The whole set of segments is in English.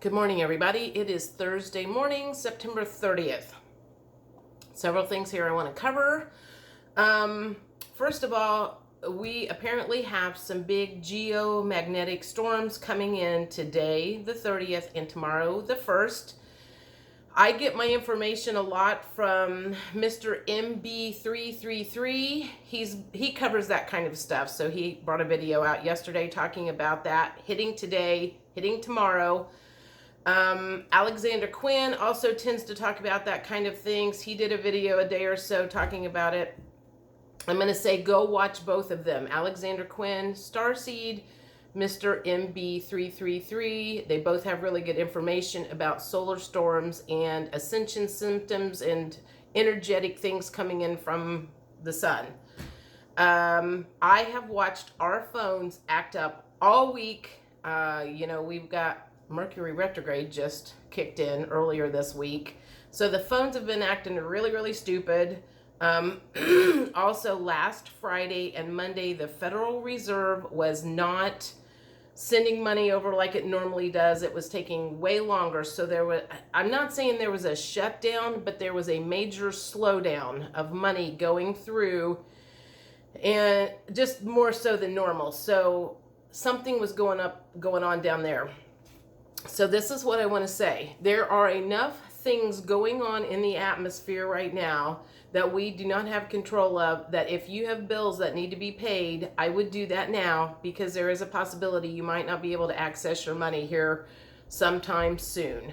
Good morning, everybody. It is Thursday morning, September 30th. Several things here I want to cover. First of all, we apparently have some big geomagnetic storms coming in today, the 30th, and tomorrow, the 1st. I get my information a lot from Mr. MB333. He covers that kind of stuff. So he brought a video out yesterday talking about that, hitting today, hitting tomorrow. Alexander Quinn also tends to talk about that kind of things. He did a video a day or so talking about it. I'm going to say go watch both of them. Alexander Quinn, Starseed, Mr. MB333. They both have really good information about solar storms and ascension symptoms and energetic things coming in from the sun. I have watched our phones act up all week. We've got Mercury Retrograde just kicked in earlier this week. So the phones have been acting really, really stupid. Also, last Friday and Monday, the Federal Reserve was not sending money over like it normally does. It was taking way longer. So I'm not saying there was a shutdown, but there was a major slowdown of money going through, and just more so than normal. So something was going on down there. So this is what I want to say. There are enough things going on in the atmosphere right now that we do not have control of, that if you have bills that need to be paid, I would do that now, because there is a possibility you might not be able to access your money here sometime soon.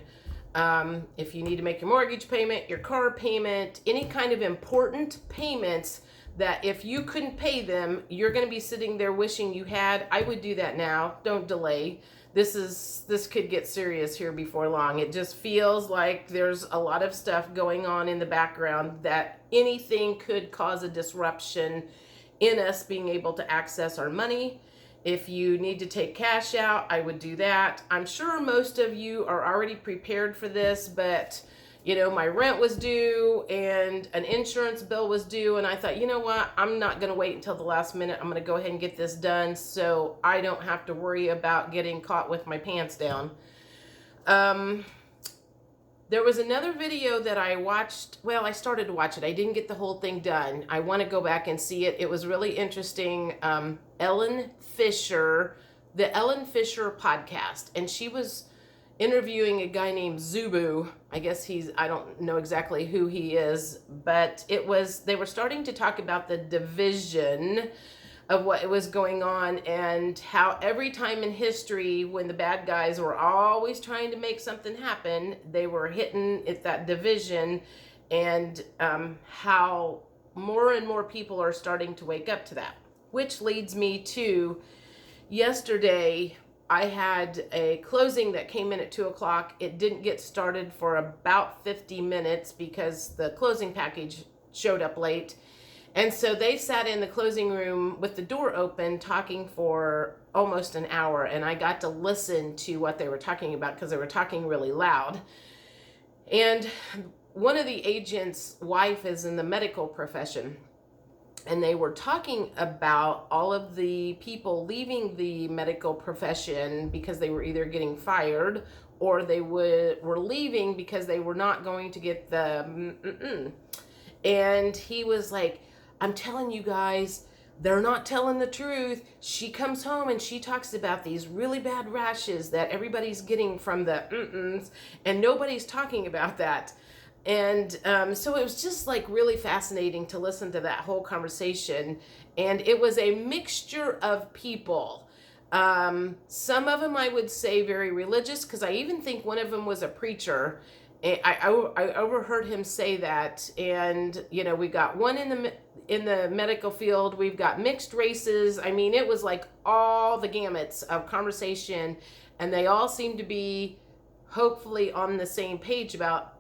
If you need to make your mortgage payment, your car payment, any kind of important payments that if you couldn't pay them, you're going to be sitting there wishing you had, I would do that now. Don't delay. This could get serious here before long. It just feels like there's a lot of stuff going on in the background that anything could cause a disruption in us being able to access our money. If you need to take cash out, I would do that. I'm sure most of you are already prepared for this, but my rent was due and an insurance bill was due, and I thought, you know what, I'm not going to wait until the last minute. I'm going to go ahead and get this done so I don't have to worry about getting caught with my pants down. There was another video that I watched. Well, I started to watch it. I didn't get the whole thing done. I want to go back and see it. It was really interesting. Ellen Fisher, the Ellen Fisher podcast, and she was interviewing a guy named Zubu. I guess I don't know exactly who he is, but they were starting to talk about the division of what was going on, and how every time in history when the bad guys were always trying to make something happen, they were hitting at that division, and how more and more people are starting to wake up to that. Which leads me to yesterday. I had a closing that came in at 2:00. It didn't get started for about 50 minutes because the closing package showed up late. And so they sat in the closing room with the door open talking for almost an hour. And I got to listen to what they were talking about because they were talking really loud. And one of the agent's wife is in the medical profession. And they were talking about all of the people leaving the medical profession because they were either getting fired or they were leaving because they were not going to get the And he was like, I'm telling you guys, they're not telling the truth. She comes home and she talks about these really bad rashes that everybody's getting from the and nobody's talking about that. And so it was just like really fascinating to listen to that whole conversation. And it was a mixture of people. Some of them I would say very religious, because I even think one of them was a preacher. And I overheard him say that. And, we got one in the medical field. We've got mixed races. I mean, it was like all the gamuts of conversation. And they all seemed to be hopefully on the same page about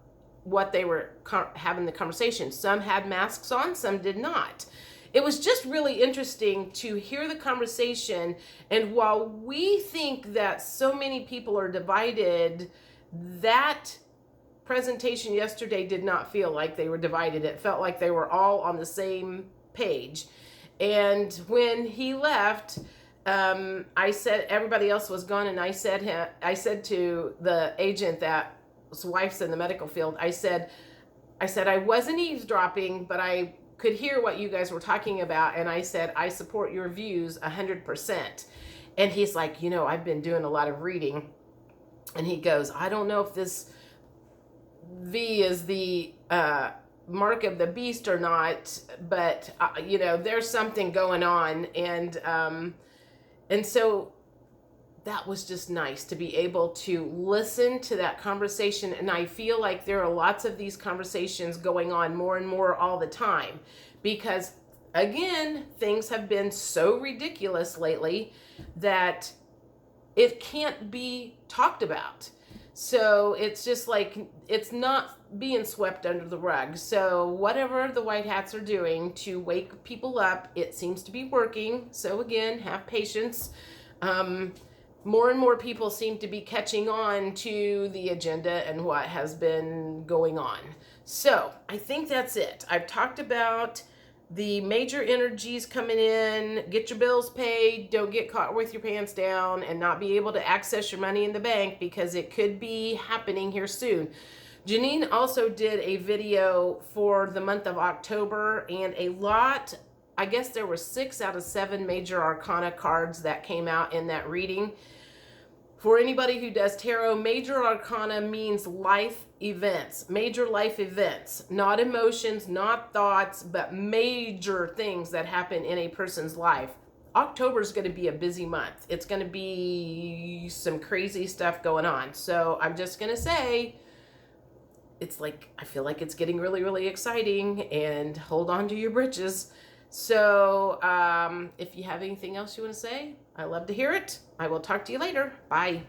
what they were having the conversation. Some had masks on, some did not. It was just really interesting to hear the conversation. And while we think that so many people are divided, that presentation yesterday did not feel like they were divided. It felt like they were all on the same page. And when he left, I said everybody else was gone, and I said to the agent that's wife's in the medical field, I said I wasn't eavesdropping, but I could hear what you guys were talking about, and I said I support your views 100%. And he's like, I've been doing a lot of reading, and he goes, I don't know if this V is the mark of the beast or not, but there's something going on, and so that was just nice to be able to listen to that conversation. And I feel like there are lots of these conversations going on more and more all the time, because again, things have been so ridiculous lately that it can't be talked about. So it's just like, it's not being swept under the rug. So whatever the white hats are doing to wake people up, it seems to be working. So again, have patience. More and more people seem to be catching on to the agenda and what has been going on. So I think that's it. I've talked about the major energies coming in. Get your bills paid. Don't get caught with your pants down and not be able to access your money in the bank, because it could be happening here soon. Janine also did a video for the month of October, and I guess there were 6 out of 7 major arcana cards that came out in that reading. For anybody who does tarot, major arcana means life events, major life events, not emotions, not thoughts, but major things that happen in a person's life. October is going to be a busy month. It's going to be some crazy stuff going on. So I'm just going to say, it's like, I feel like it's getting really, really exciting, and hold on to your britches. So if you have anything else you want to say, I love to hear it. I will talk to you later. Bye.